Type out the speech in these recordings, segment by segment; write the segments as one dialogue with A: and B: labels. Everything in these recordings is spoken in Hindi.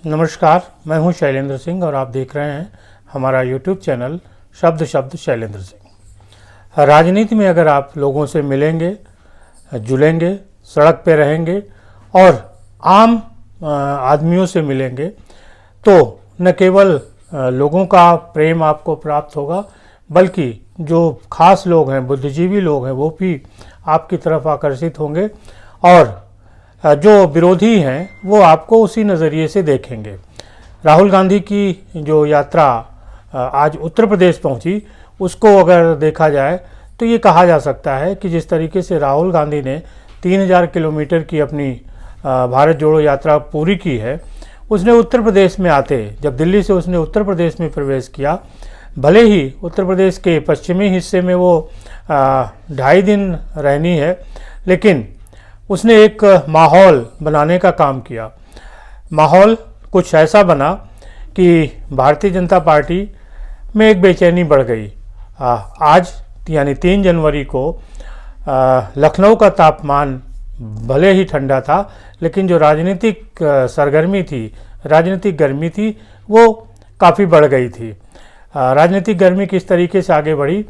A: नमस्कार, मैं हूं शैलेंद्र सिंह और आप देख रहे हैं हमारा यूट्यूब चैनल शब्द शब्द शैलेंद्र सिंह। राजनीति में अगर आप लोगों से मिलेंगे, जुलेंगे, सड़क पे रहेंगे और आम आदमियों से मिलेंगे तो न केवल लोगों का प्रेम आपको प्राप्त होगा, बल्कि जो खास लोग हैं, बुद्धिजीवी लोग हैं, वो भी आपकी तरफ आकर्षित होंगे और जो विरोधी हैं वो आपको उसी नज़रिए से देखेंगे। राहुल गांधी की जो यात्रा आज उत्तर प्रदेश पहुंची, उसको अगर देखा जाए तो ये कहा जा सकता है कि जिस तरीके से राहुल गांधी ने 3000 किलोमीटर की अपनी भारत जोड़ो यात्रा पूरी की है, उसने उत्तर प्रदेश में आते, जब दिल्ली से उसने उत्तर प्रदेश में प्रवेश किया, भले ही उत्तर प्रदेश के पश्चिमी हिस्से में वो 2.5 दिन रहनी है, लेकिन उसने एक माहौल बनाने का काम किया। माहौल कुछ ऐसा बना कि भारतीय जनता पार्टी में एक बेचैनी बढ़ गई। आज यानी 3 जनवरी को लखनऊ का तापमान भले ही ठंडा था, लेकिन जो राजनीतिक सरगर्मी थी, राजनीतिक गर्मी थी, वो काफ़ी बढ़ गई थी। राजनीतिक गर्मी किस तरीके से आगे बढ़ी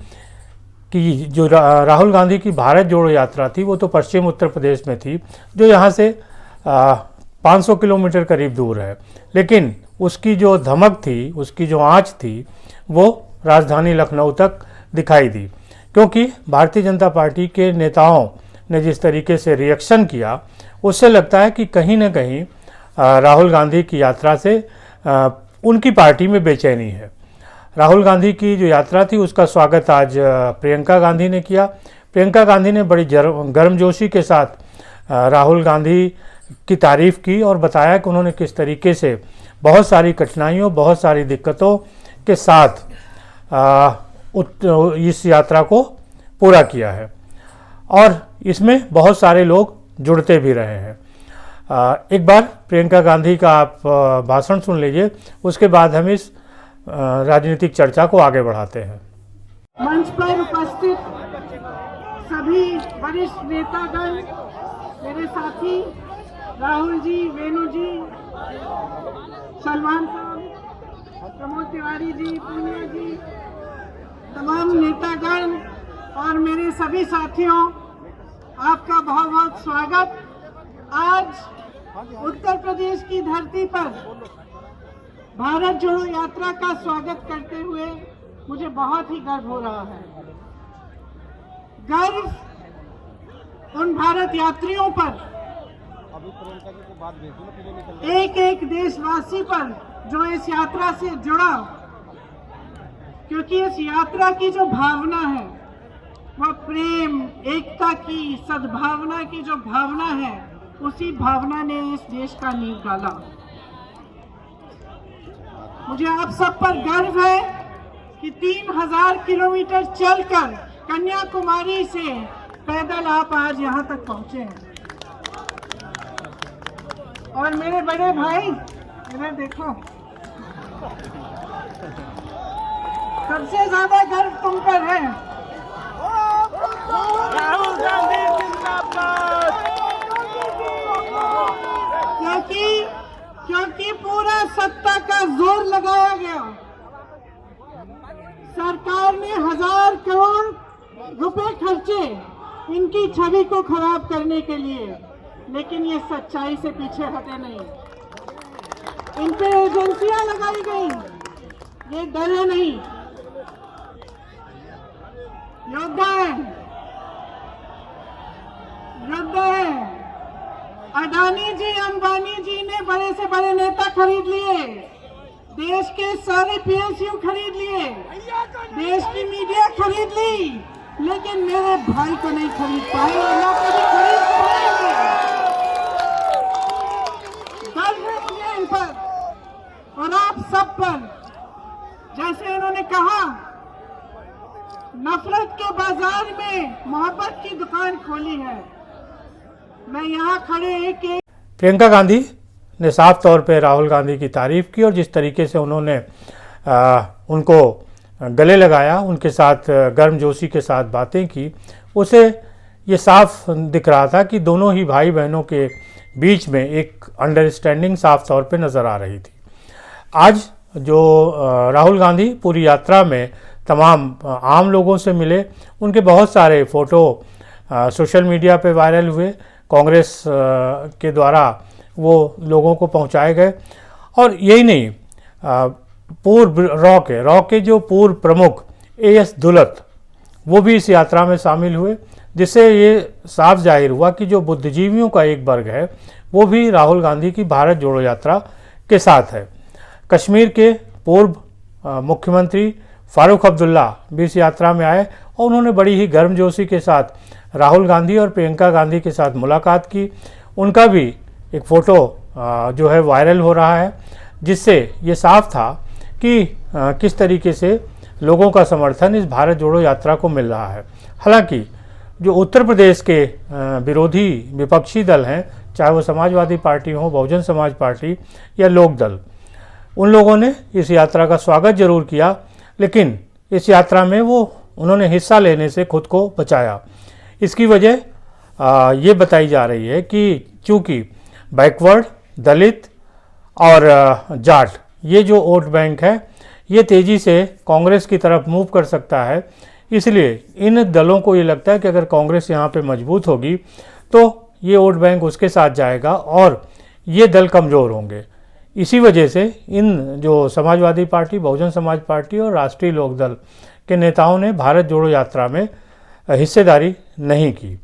A: कि जो राहुल गांधी की भारत जोड़ो यात्रा थी वो तो पश्चिम उत्तर प्रदेश में थी, जो यहाँ से 500 किलोमीटर करीब दूर है, लेकिन उसकी जो धमक थी, उसकी जो आँच थी, वो राजधानी लखनऊ तक दिखाई दी। क्योंकि भारतीय जनता पार्टी के नेताओं ने जिस तरीके से रिएक्शन किया, उससे लगता है कि कहीं ना कहीं राहुल गांधी की यात्रा से उनकी पार्टी में बेचैनी है। राहुल गांधी की जो यात्रा थी उसका स्वागत आज प्रियंका गांधी ने किया। प्रियंका गांधी ने बड़ी गर्मजोशी के साथ राहुल गांधी की तारीफ़ की और बताया कि उन्होंने किस तरीके से बहुत सारी कठिनाइयों, बहुत सारी दिक्कतों के साथ इस यात्रा को पूरा किया है और इसमें बहुत सारे लोग जुड़ते भी रहे हैं। एक बार प्रियंका गांधी का आप भाषण सुन लीजिए, उसके बाद हम इस राजनीतिक चर्चा को आगे बढ़ाते हैं।
B: मंच पर उपस्थित सभी वरिष्ठ नेतागण, मेरे साथी राहुल जी, वेणु जी, सलमान साहब, प्रमोद तिवारी जी, पूनिया जी, तमाम नेतागण और मेरे सभी साथियों, आपका बहुत बहुत स्वागत। आज उत्तर प्रदेश की धरती पर भारत जोड़ो यात्रा का स्वागत करते हुए मुझे बहुत ही गर्व हो रहा है। गर्व उन भारत यात्रियों पर, एक एक देशवासी पर जो इस यात्रा से जुड़ा, क्योंकि इस यात्रा की जो भावना है वह प्रेम, एकता की, सद्भावना की जो भावना है, उसी भावना ने इस देश का नींव डाला। मुझे आप सब पर गर्व है कि 3000 किलोमीटर चलकर कन्याकुमारी से पैदल आप आज यहाँ तक पहुँचे हैं। और मेरे बड़े भाई, इधर देखो, सबसे ज्यादा गर्व तुम पर है। राहुल गांधी जिंदाबाद। क्योंकि पूरा सत्ता का जोर लगाया गया। सरकार ने 1000 करोड़ रुपए खर्चे इनकी छवि को खराब करने के लिए, लेकिन ये सच्चाई से पीछे हटे नहीं। इन पे एजेंसियां लगाई गई, ये डरे नहीं, योद्धा है, योद्धा है। अडानी जी, अंबानी जी ने बड़े से बड़े नेता खरीद लिए, देश के सारे पीएसयू खरीद लिए, देश की मीडिया खरीद ली, लेकिन मेरे भाई को नहीं खरीद पाए, ना कभी खरीद पाएंगे। गर्व है मुझे इन पर और आप सब पर। जैसे इन्होंने कहा, नफरत के बाजार में मोहब्बत की दुकान खोली है। मैं यहाँ खड़े एक
A: प्रियंका गांधी ने साफ तौर पे राहुल गांधी की तारीफ़ की और जिस तरीके से उन्होंने उनको गले लगाया, उनके साथ गर्मजोशी के साथ बातें की, उसे ये साफ दिख रहा था कि दोनों ही भाई बहनों के बीच में एक अंडरस्टैंडिंग साफ तौर पे नज़र आ रही थी। आज जो राहुल गांधी पूरी यात्रा में तमाम आम लोगों से मिले, उनके बहुत सारे फ़ोटो सोशल मीडिया पे वायरल हुए, कांग्रेस के द्वारा वो लोगों को पहुंचाए गए। और यही नहीं, पूर्व रॉ के जो पूर्व प्रमुख एएस दुलत वो भी इस यात्रा में शामिल हुए, जिससे ये साफ जाहिर हुआ कि जो बुद्धिजीवियों का एक वर्ग है वो भी राहुल गांधी की भारत जोड़ो यात्रा के साथ है। कश्मीर के पूर्व मुख्यमंत्री फारूक अब्दुल्ला भी इस यात्रा में आए और उन्होंने बड़ी ही गर्मजोशी के साथ राहुल गांधी और प्रियंका गांधी के साथ मुलाकात की। उनका भी एक फ़ोटो जो है वायरल हो रहा है, जिससे ये साफ था कि किस तरीके से लोगों का समर्थन इस भारत जोड़ो यात्रा को मिल रहा है। हालांकि जो उत्तर प्रदेश के विरोधी विपक्षी दल हैं, चाहे वो समाजवादी पार्टी हो, बहुजन समाज पार्टी या लोक दल, उन लोगों ने इस यात्रा का स्वागत जरूर किया, लेकिन इस यात्रा में उन्होंने हिस्सा लेने से खुद को बचाया। इसकी वजह ये बताई जा रही है कि चूँकि बैकवर्ड, दलित और जाट ये जो वोट बैंक है ये तेज़ी से कांग्रेस की तरफ मूव कर सकता है, इसलिए इन दलों को ये लगता है कि अगर कांग्रेस यहाँ पे मजबूत होगी तो ये वोट बैंक उसके साथ जाएगा और ये दल कमज़ोर होंगे। इसी वजह से इन जो समाजवादी पार्टी, बहुजन समाज पार्टी और राष्ट्रीय लोक दल के नेताओं ने भारत जोड़ो यात्रा में हिस्सेदारी नहीं की।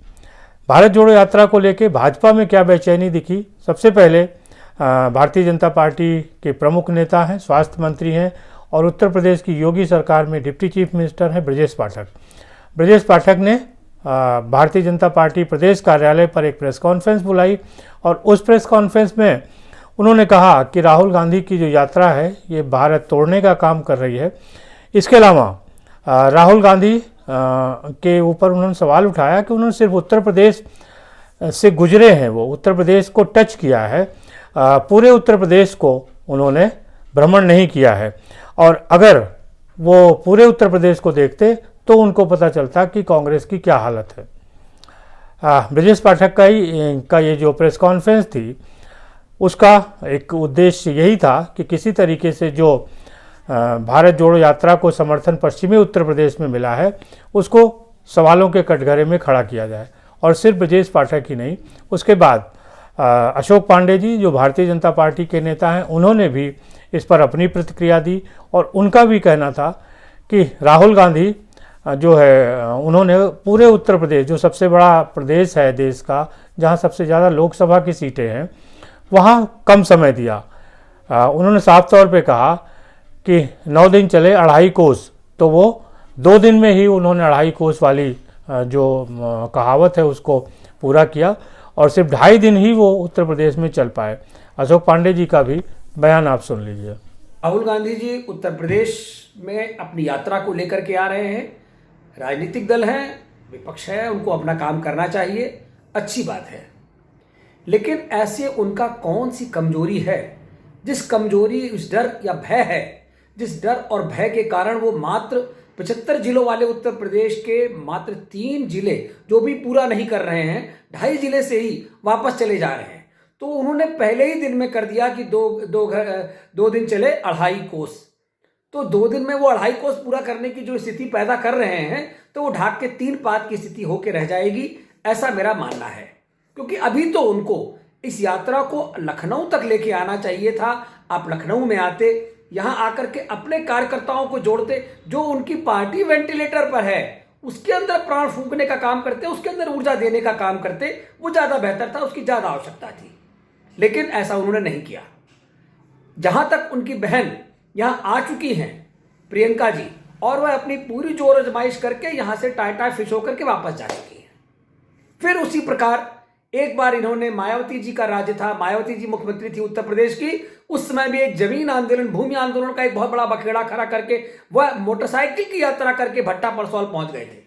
A: भारत जोड़ो यात्रा को लेकर भाजपा में क्या बेचैनी दिखी? सबसे पहले भारतीय जनता पार्टी के प्रमुख नेता हैं, स्वास्थ्य मंत्री हैं और उत्तर प्रदेश की योगी सरकार में डिप्टी चीफ मिनिस्टर हैं ब्रजेश पाठक। ब्रजेश पाठक ने भारतीय जनता पार्टी प्रदेश कार्यालय पर एक प्रेस कॉन्फ्रेंस बुलाई और उस प्रेस कॉन्फ्रेंस में उन्होंने कहा कि राहुल गांधी की जो यात्रा है ये भारत तोड़ने का काम कर रही है। इसके अलावा राहुल गांधी के ऊपर उन्होंने सवाल उठाया कि उन्होंने सिर्फ उत्तर प्रदेश से गुजरे हैं, वो उत्तर प्रदेश को टच किया है, पूरे उत्तर प्रदेश को उन्होंने भ्रमण नहीं किया है। और अगर वो पूरे उत्तर प्रदेश को देखते तो उनको पता चलता कि कांग्रेस की क्या हालत है। ब्रजेश पाठक का ये जो प्रेस कॉन्फ्रेंस थी उसका एक उद्देश्य यही था कि किसी तरीके से जो भारत जोड़ो यात्रा को समर्थन पश्चिमी उत्तर प्रदेश में मिला है उसको सवालों के कटघरे में खड़ा किया जाए। और सिर्फ ब्रजेश पाठक ही नहीं, उसके बाद अशोक पांडे जी जो भारतीय जनता पार्टी के नेता हैं उन्होंने भी इस पर अपनी प्रतिक्रिया दी और उनका भी कहना था कि राहुल गांधी जो है उन्होंने पूरे उत्तर प्रदेश, जो सबसे बड़ा प्रदेश है देश का, जहां सबसे ज़्यादा लोकसभा की सीटें हैं, वहां कम समय दिया। उन्होंने साफ तौर पे कहा कि 9 दिन चले 2.5 कोस, तो वो 2 दिन में ही उन्होंने 2.5 कोस वाली जो कहावत है उसको पूरा किया और सिर्फ 2.5 दिन ही वो उत्तर प्रदेश में चल पाए। अशोक पांडे जी का भी बयान आप सुन लीजिए।
C: राहुल गांधी जी उत्तर प्रदेश में अपनी यात्रा को लेकर के आ रहे हैं। राजनीतिक दल हैं, विपक्ष है, उनको अपना काम करना चाहिए, अच्छी बात है। लेकिन ऐसे उनका कौन सी कमजोरी है जिस कमजोरी, उस डर या भय है, जिस डर और भय के कारण वो मात्र 75 जिलों वाले उत्तर प्रदेश के मात्र 3 जिले जो भी पूरा नहीं कर रहे हैं, 2.5 जिले से ही वापस चले जा रहे हैं। तो उन्होंने पहले ही दिन में कर दिया कि दो दिन चले 2.5 कोस। तो 2 दिन में वो 2.5 कोस पूरा करने की जो स्थिति पैदा कर रहे हैं तो वो ढाक के 3 पात की स्थिति होकर रह जाएगी, ऐसा मेरा मानना है। क्योंकि अभी तो उनको इस यात्रा को लखनऊ तक लेके आना चाहिए था। आप लखनऊ में आते, यहां आकर के अपने कार्यकर्ताओं को जोड़ते, जो उनकी पार्टी वेंटिलेटर पर है उसके अंदर प्राण फूंकने का काम करते, उसके अंदर ऊर्जा देने का काम करते, वो ज्यादा बेहतर था, उसकी ज्यादा आवश्यकता थी। लेकिन ऐसा उन्होंने नहीं किया। जहां तक उनकी बहन यहां आ चुकी हैं प्रियंका जी, और वह अपनी पूरी जोर आजमाइश करके यहां से टाटा फिश होकर के वापस जा चुकी हैं। फिर उसी प्रकार एक बार इन्होंने, मायावती जी का राज्य था, मायावती जी मुख्यमंत्री थी उत्तर प्रदेश की, उस समय भी एक जमीन आंदोलन, भूमि आंदोलन का एक बहुत बड़ा बखेड़ा खड़ा करके वह मोटरसाइकिल की यात्रा करके भट्टा परसौल पहुंच गए थे।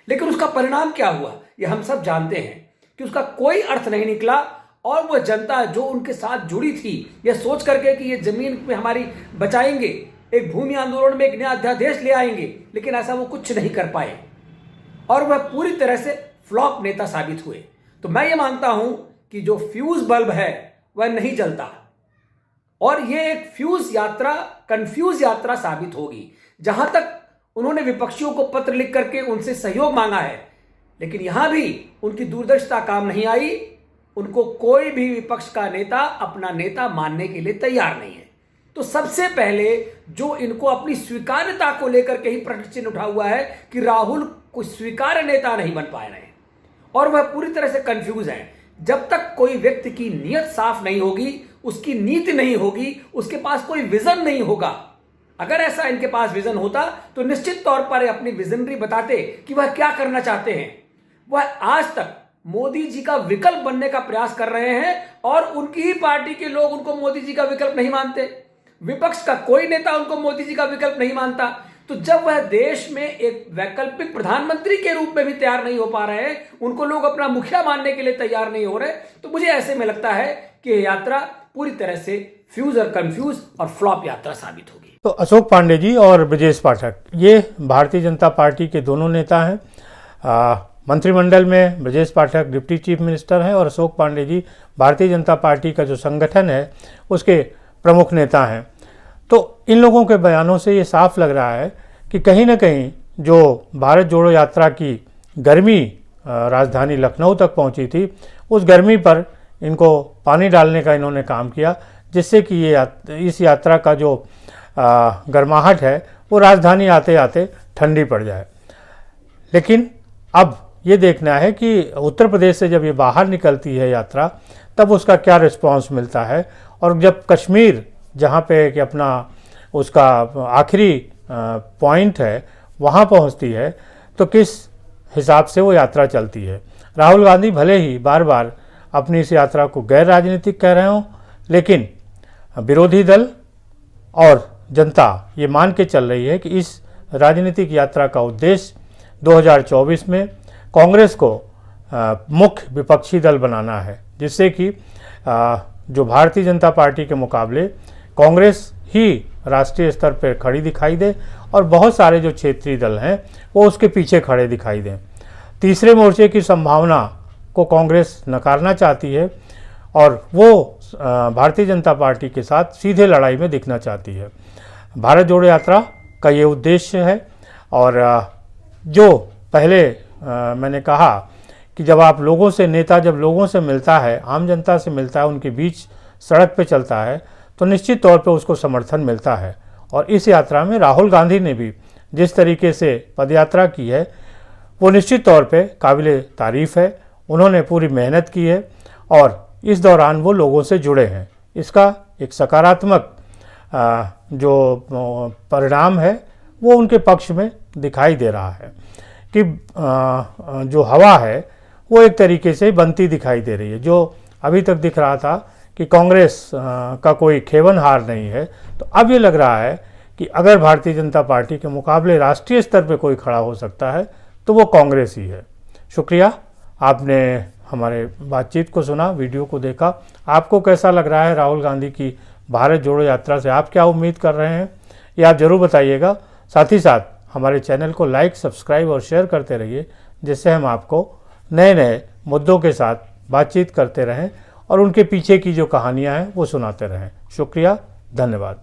C: लेकिन उसका परिणाम क्या हुआ ये हम सब जानते हैं कि उसका कोई अर्थ नहीं निकला। और वह जनता जो उनके साथ जुड़ी थी यह सोच करके कि ये जमीन पे हमारी बचाएंगे, एक भूमि आंदोलन में एक नया अध्यादेश ले आएंगे, लेकिन ऐसा वो कुछ नहीं कर पाए और वह पूरी तरह से फ्लॉप नेता साबित हुए। तो मैं ये मानता हूं कि जो फ्यूज बल्ब है वह नहीं जलता और यह एक कंफ्यूज यात्रा साबित होगी। जहां तक उन्होंने विपक्षियों को पत्र लिख करके उनसे सहयोग मांगा है, लेकिन यहां भी उनकी दूरदर्शिता काम नहीं आई। उनको कोई भी विपक्ष का नेता अपना नेता मानने के लिए तैयार नहीं है। तो सबसे पहले जो इनको अपनी स्वीकार्यता को लेकर के ही प्रश्न चिन्ह उठा हुआ है कि राहुल कोई स्वीकार्य नेता नहीं बन पा रहे हैं और वह पूरी तरह से कंफ्यूज हैं। जब तक कोई व्यक्ति की नीयत साफ नहीं होगी, उसकी नीति नहीं होगी, उसके पास कोई विजन नहीं होगा। अगर ऐसा इनके पास विजन होता तो निश्चित तौर पर अपनी विजनरी बताते कि वह क्या करना चाहते हैं। वह आज तक मोदी जी का विकल्प बनने का प्रयास कर रहे हैं और उनकी ही पार्टी के लोग उनको मोदी जी का विकल्प नहीं मानते। विपक्ष का कोई नेता उनको मोदी जी का विकल्प नहीं मानता। तो जब वह देश में एक वैकल्पिक प्रधानमंत्री के रूप में भी तैयार नहीं हो पा रहे हैं, उनको लोग अपना मुखिया मानने के लिए तैयार नहीं हो रहे, तो मुझे ऐसे में लगता है कि यह यात्रा पूरी तरह से फ्यूज और कंफ्यूज और फ्लॉप यात्रा साबित होगी।
A: तो अशोक पांडे जी और ब्रजेश पाठक ये भारतीय जनता पार्टी के दोनों नेता हैं। मंत्रिमंडल में Brajesh Pathak deputy chief minister हैं और अशोक पांडे जी भारतीय जनता पार्टी का जो संगठन है उसके प्रमुख नेता हैं। तो इन लोगों के बयानों से ये साफ लग रहा है कि कहीं ना कहीं जो भारत जोड़ो यात्रा की गर्मी राजधानी लखनऊ तक पहुंची थी, उस गर्मी पर इनको पानी डालने का इन्होंने काम किया, जिससे कि इस यात्रा का जो गर्माहट है वो राजधानी आते आते ठंडी पड़ जाए। लेकिन अब ये देखना है कि उत्तर प्रदेश से जब ये बाहर निकलती है यात्रा, तब उसका क्या रिस्पांस मिलता है, और जब कश्मीर जहाँ पे कि अपना उसका आखिरी पॉइंट है वहाँ पहुँचती है, तो किस हिसाब से वो यात्रा चलती है। राहुल गांधी भले ही बार बार अपनी इस यात्रा को गैर राजनीतिक कह रहे हों, लेकिन विरोधी दल और जनता ये मान के चल रही है कि इस राजनीतिक यात्रा का उद्देश्य 2024 में कांग्रेस को मुख्य विपक्षी दल बनाना है, जिससे कि जो भारतीय जनता पार्टी के मुकाबले कांग्रेस ही राष्ट्रीय स्तर पर खड़ी दिखाई दे और बहुत सारे जो क्षेत्रीय दल हैं वो उसके पीछे खड़े दिखाई दें। तीसरे मोर्चे की संभावना को कांग्रेस नकारना चाहती है और वो भारतीय जनता पार्टी के साथ सीधे लड़ाई में दिखना चाहती है। भारत जोड़ो यात्रा का ये उद्देश्य है। और जो पहले मैंने कहा कि जब लोगों से मिलता है, आम जनता से मिलता है, उनके बीच सड़क पे चलता है, तो निश्चित तौर पे उसको समर्थन मिलता है। और इस यात्रा में राहुल गांधी ने भी जिस तरीके से पदयात्रा की है वो निश्चित तौर पे काबिले तारीफ़ है। उन्होंने पूरी मेहनत की है और इस दौरान वो लोगों से जुड़े हैं। इसका एक सकारात्मक जो परिणाम है वो उनके पक्ष में दिखाई दे रहा है कि जो हवा है वो एक तरीके से बनती दिखाई दे रही है। जो अभी तक दिख रहा था कि कांग्रेस का कोई खेवन हार नहीं है, तो अब ये लग रहा है कि अगर भारतीय जनता पार्टी के मुकाबले राष्ट्रीय स्तर पे कोई खड़ा हो सकता है तो वो कांग्रेस ही है। शुक्रिया, आपने हमारे बातचीत को सुना, वीडियो को देखा। आपको कैसा लग रहा है राहुल गांधी की भारत जोड़ो यात्रा से? आप क्या उम्मीद कर रहे हैं ये आप ज़रूर बताइएगा। साथ ही साथ हमारे चैनल को लाइक, सब्सक्राइब और शेयर करते रहिए, जिससे हम आपको नए नए मुद्दों के साथ बातचीत करते रहें और उनके पीछे की जो कहानियाँ हैं वो सुनाते रहें। शुक्रिया, धन्यवाद।